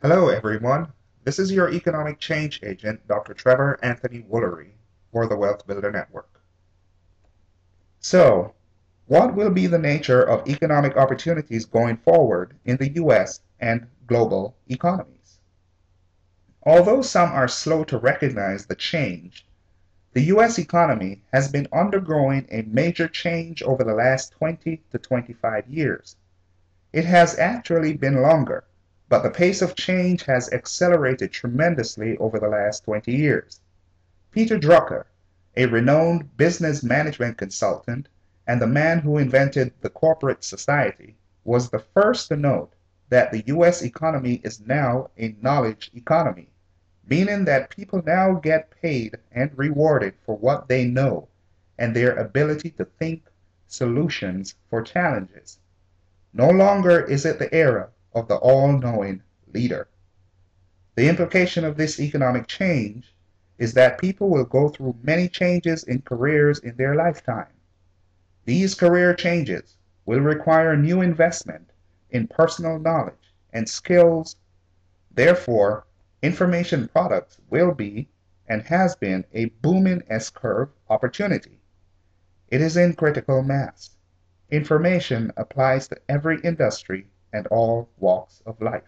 Hello, everyone. This is your economic change agent, Dr. Trevor Anthony Woolery, for the Wealth Builder Network. So, what will be the nature of economic opportunities going forward in the U.S. and global economies? Although some are slow to recognize the change, the U.S. economy has been undergoing a major change over the last 20 to 25 years. It has actually been longer, but the pace of change has accelerated tremendously over the last 20 years. Peter Drucker, a renowned business management consultant and the man who invented the corporate society, was the first to note that the US economy is now a knowledge economy, meaning that people now get paid and rewarded for what they know and their ability to think solutions for challenges. No longer is it the era of the all-knowing leader. The implication of this economic change is that people will go through many changes in careers in their lifetime. These career changes will require new investment in personal knowledge and skills. Therefore, information products will be and has been a booming S-curve opportunity. It is in critical mass. Information applies to every industry and all walks of life.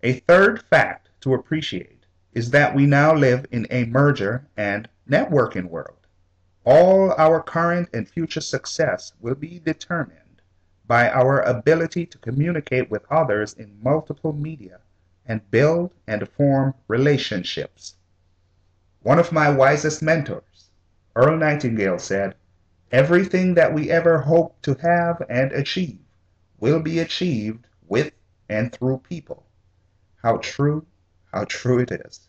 A third fact to appreciate is that we now live in a merger and networking world. All our current and future success will be determined by our ability to communicate with others in multiple media and build and form relationships. One of my wisest mentors, Earl Nightingale, said, "Everything that we ever hope to have and achieve will be achieved with and through people." How true, how true it is.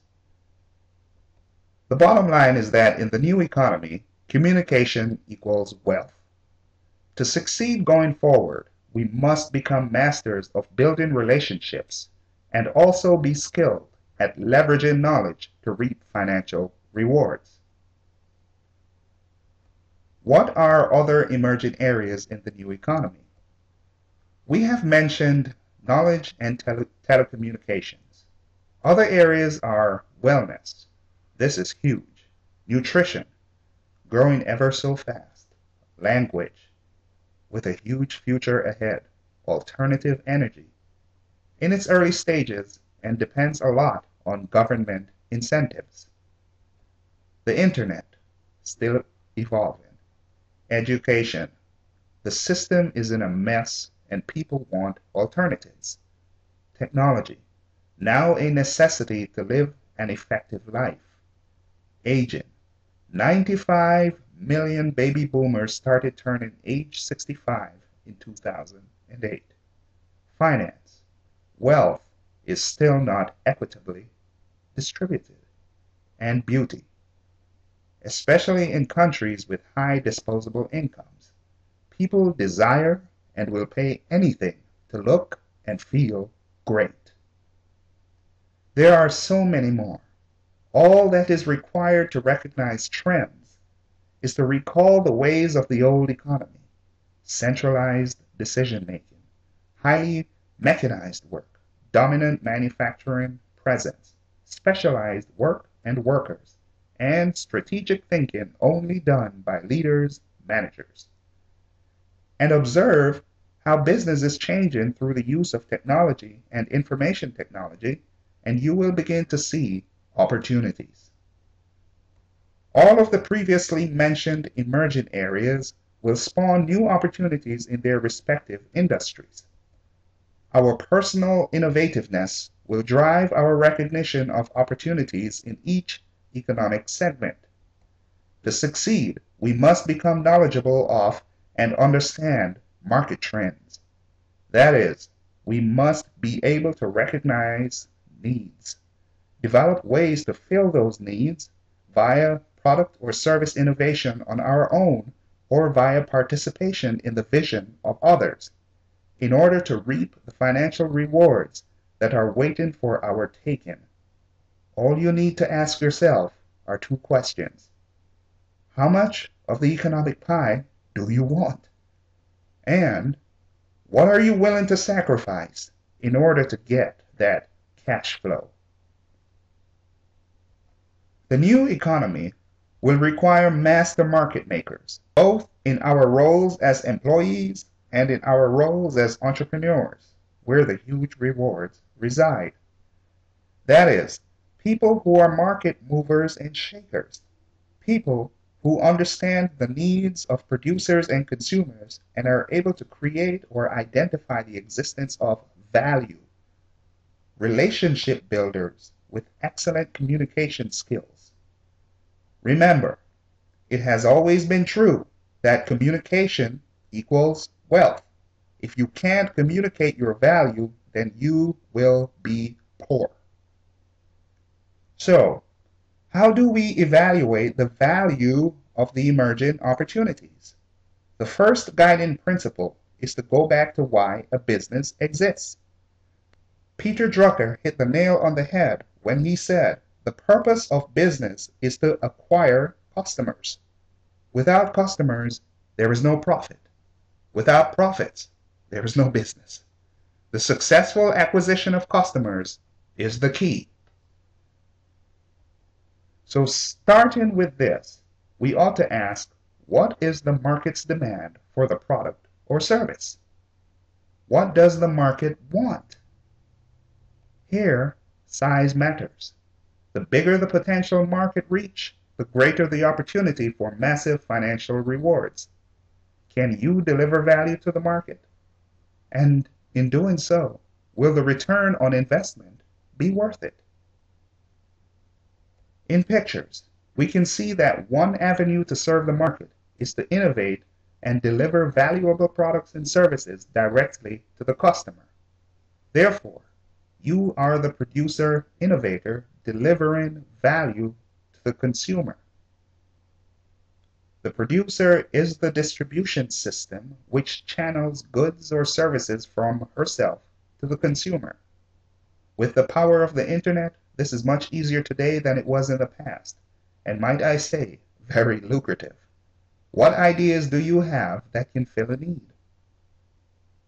The bottom line is that in the new economy, communication equals wealth. To succeed going forward, we must become masters of building relationships and also be skilled at leveraging knowledge to reap financial rewards. What are other emerging areas in the new economy? We have mentioned knowledge and telecommunications. Other areas are wellness. This is huge. Nutrition, growing ever so fast. Language, with a huge future ahead. Alternative energy, in its early stages and depends a lot on government incentives. The internet, still evolving. Education, the system is in a mess and people want alternatives. Technology, now a necessity to live an effective life. Aging, 95 million baby boomers started turning age 65 in 2008. Finance, wealth is still not equitably distributed. And beauty, especially in countries with high disposable incomes. People desire and will pay anything to look and feel great. There are so many more. All that is required to recognize trends is to recall the ways of the old economy: centralized decision making, highly mechanized work, dominant manufacturing presence, specialized work and workers, and strategic thinking only done by leaders, managers. And observe how business is changing through the use of technology and information technology, and you will begin to see opportunities. All of the previously mentioned emerging areas will spawn new opportunities in their respective industries. Our personal innovativeness will drive our recognition of opportunities in each economic segment. To succeed, we must become knowledgeable of and understand market trends. That is, we must be able to recognize needs, develop ways to fill those needs via product or service innovation on our own or via participation in the vision of others in order to reap the financial rewards that are waiting for our taking. All you need to ask yourself are two questions. How much of the economic pie do you want? And What are you willing to sacrifice in order to get that cash flow? The new economy will require master market makers, both in our roles as employees and in our roles as entrepreneurs, where the huge rewards reside. That is, people who are market movers and shakers, people who understand the needs of producers and consumers and are able to create or identify the existence of value, relationship builders with excellent communication skills. Remember, it has always been true that communication equals wealth. If you can't communicate your value, then you will be poor. So, how do we evaluate the value of the emerging opportunities? The first guiding principle is to go back to why a business exists. Peter Drucker hit the nail on the head when he said, the purpose of business is to acquire customers. Without customers, there is no profit. Without profits, there is no business. The successful acquisition of customers is the key. So starting with this, we ought to ask, what is the market's demand for the product or service? What does the market want? Here, size matters. The bigger the potential market reach, the greater the opportunity for massive financial rewards. Can you deliver value to the market? And in doing so, will the return on investment be worth it? In pictures, we can see that one avenue to serve the market is to innovate and deliver valuable products and services directly to the customer. Therefore, you are the producer innovator delivering value to the consumer. The producer is the distribution system which channels goods or services from herself to the consumer. With the power of the internet, this is much easier today than it was in the past, and might I say, very lucrative. What ideas do you have that can fill a need?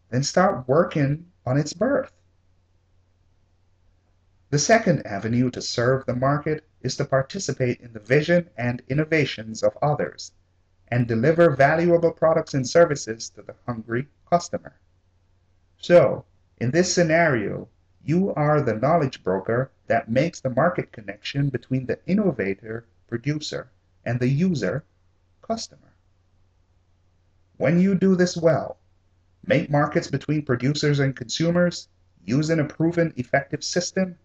Then start working on its birth. The second avenue to serve the market is to participate in the vision and innovations of others and deliver valuable products and services to the hungry customer. So, in this scenario, you are the knowledge broker that makes the market connection between the innovator, producer, and the user, customer. When you do this well, make markets between producers and consumers, using a proven effective system,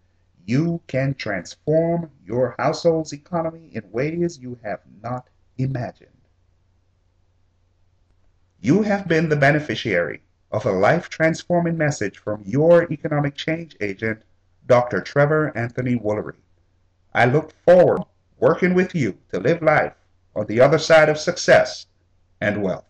you can transform your household's economy in ways you have not imagined. You have been the beneficiary of a life-transforming message from your economic change agent, Dr. Trevor Anthony Woolery. I look forward to working with you to live life on the other side of success and wealth.